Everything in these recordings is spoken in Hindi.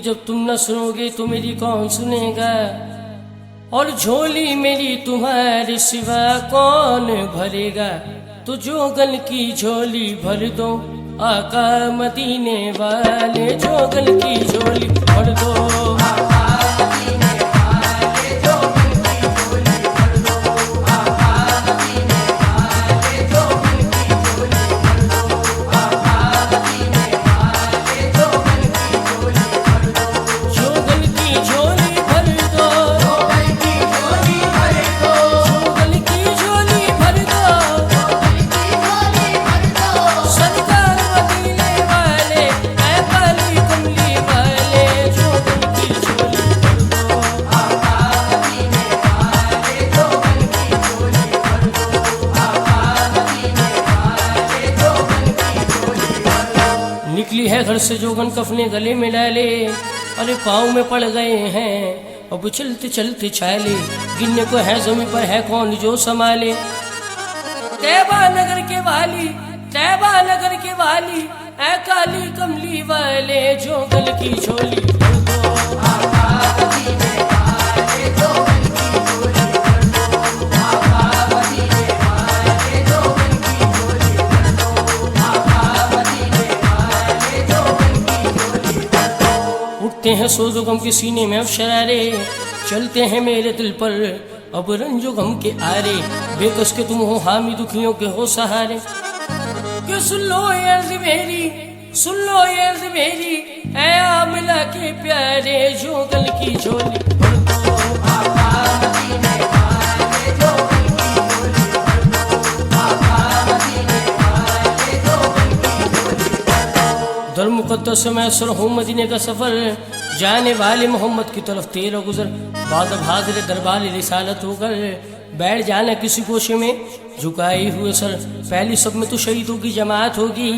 जब तुम न सुनोगे तो मेरी कौन सुनेगा, और झोली मेरी तुम्हारे सिवा कौन भरेगा। तो जोगन की झोली भर दो आका मदीने वाले, जोगन की झोली भर दो। निकली है घर से जोगन कफने गले में डाले, अरे पाँव में पड़ गए हैं अब चलते चलते छाले। गिनने को है जमीन पर है कौन जो संभाले। तैबा नगर के वाली, तैबा नगर के वाली, ऐ काली कमली वाले, जोगन की झोली भर दो। उठते हैं सोजो गम के सीने में अफशरारे, चलते हैं मेरे दिल पर अब रंजो गम के आरे। बेकस के तुम हो हामी दुखियों के हो सहारे। कि सुन लो ये अर्ज़ मेरी, सुन लो ये अर्ज़ मेरी, ऐ आमिला के प्यारे, जोगन की झोली भर दो। दर मुकद्दस में सर हूँ मदीने का सफर, जाने वाले मोहम्मद की तरफ तेरा गुजर। बाद अब हाजिर दरबार रिसालत होकर बैठ जाना किसी गोशे में झुकाए हुए सर। पहली सब में तो शहीदों की जमात होगी,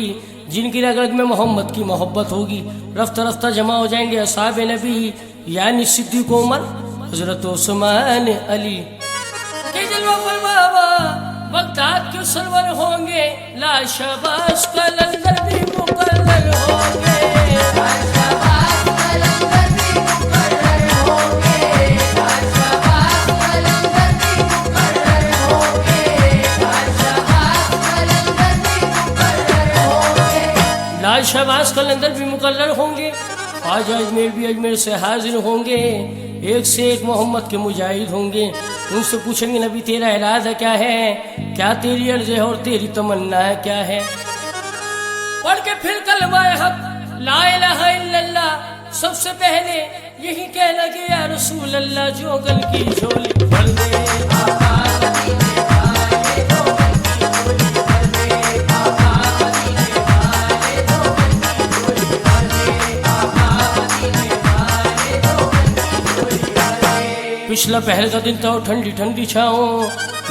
जिनकी रगत में मोहम्मद की मोहब्बत होगी। रफ्ता रफ्ता जमा हो जाएंगे असहाब नबी, यानी सिद्दीक़ उमर, हजरत उस्मान अली के जलवा फरमावा बगदाद के सरवर होंगे। लाशाबाश कलंदर भी मुकर्रर होंगे, लाशाबाश कलंदर भी मुकर्रर होंगे, लाशाबाश कलंदर भी मुकर्रर होंगे, लाशाबाश कलंदर भी मुकर्रर होंगे। लाशाबाश कलंदर भी मुकर्रर होंगे। आज अजमेर भी अजमेर से हाजिर होंगे, एक से एक मोहम्मद के मुजाहिद होंगे। उनसे पूछेंगे नबी तेरा इरादा क्या है, क्या तेरी अर्ज़ है और तेरी तमन्ना क्या है। पढ़ के फिर कलमा हक ला इलाहा इल्लल्लाह, सबसे पहले यही कहना कि या रसूल अल्लाह, जोगन की झोली भर दे। पिछला पहर का दिन था, ठंडी ठंडी छाओ,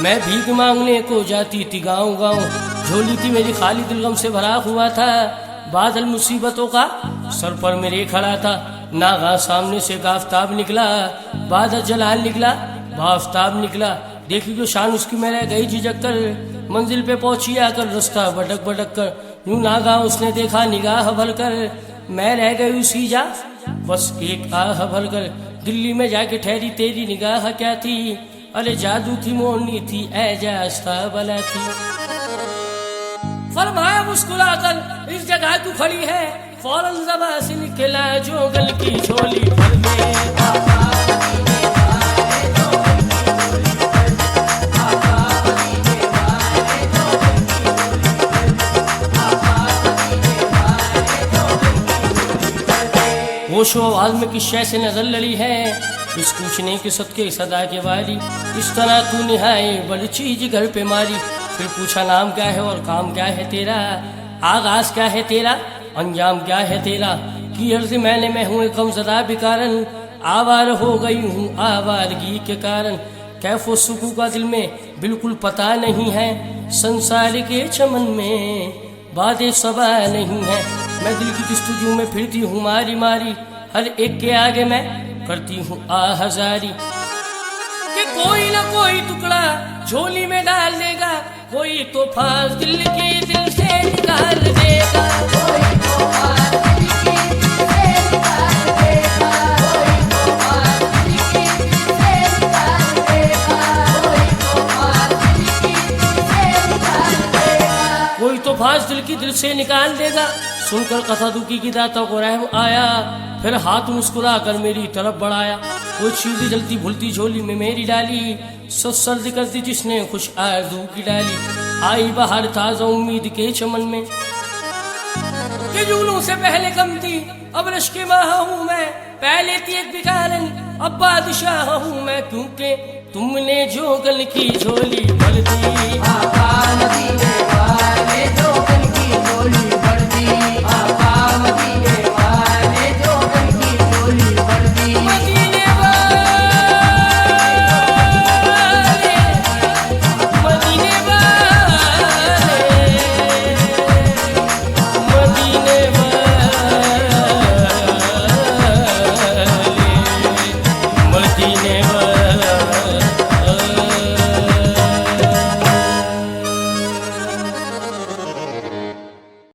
मैं भीख मांगने को जाती थी गाँव गाँव। झोली थी मेरी खाली दिल गम से भरा हुआ था, बादल मुसीबतों का सर पर मेरे खड़ा था। नागा सामने से आफताब निकला, बादल जलाल निकला, बाफ्ताब निकला। देखी जो शान उसकी मैं रह गई झिझक कर, मंजिल पे पहुंची आकर रास्ता भटक भटक कर। यूं नागा उसने देखा निगाह भर कर, मैं रह गई उसी जा बस एक आह भर कर। दिल्ली में जाके ठहरी तेरी निगाह क्या थी, अरे जादू थी मोरनी थी ऐजा बला थी। फरमाया मुस्कुराकर इस जगह तू खड़ी है, फौरन ज़बां से निकला जोगन की झोली भर दे। होशो आवाज में किस शय से नजर लड़ी है, इस पूछने के सदके सदा के वारी। इस तरह तू निहाए बड़ी चीज घर पे मारी। फिर पूछा नाम क्या है और काम क्या है तेरा, आगाज क्या है तेरा, अंजाम क्या है तेरा। की अर्ज मैंने मैं हूँ गमज़दा बेकारन, आवार हो गई हूँ आवारगी के कारण। कैफो सुकू का दिल में बिल्कुल पता नहीं है, संसार के चमन में बातें सबा नहीं है। मैं दिल की जस्तजू में फिरती हूँ मारी मारी, हर एक के आगे मैं करती हूँ आहजारी। कि कोई ना कोई टुकड़ा झोली में डाल देगा, कोई तो फास दिल के दिल से निकाल देगा, कोई तो फास दिल के दिल से निकाल देगा। की दिल से निकाल देगा। सुनकर कथा दुखी की दाता को रहम आया, फिर हाथ मुस्कुरा कर मेरी तरफ बढ़ाया। वो चीज़ जलती भूलती झोली में मेरी डाली, सब सर्द कर दी जिसने खुश आरज़ू की डाली। आई बाहर ताज़ा उम्मीद के चमन में, कि जूनों से पहले कम थी अब रश के माह हूँ मैं। पहले थी एक भिखारन अब बादशाह हूँ मैं, क्योंकि तुमने जो गल की झोली भर दी।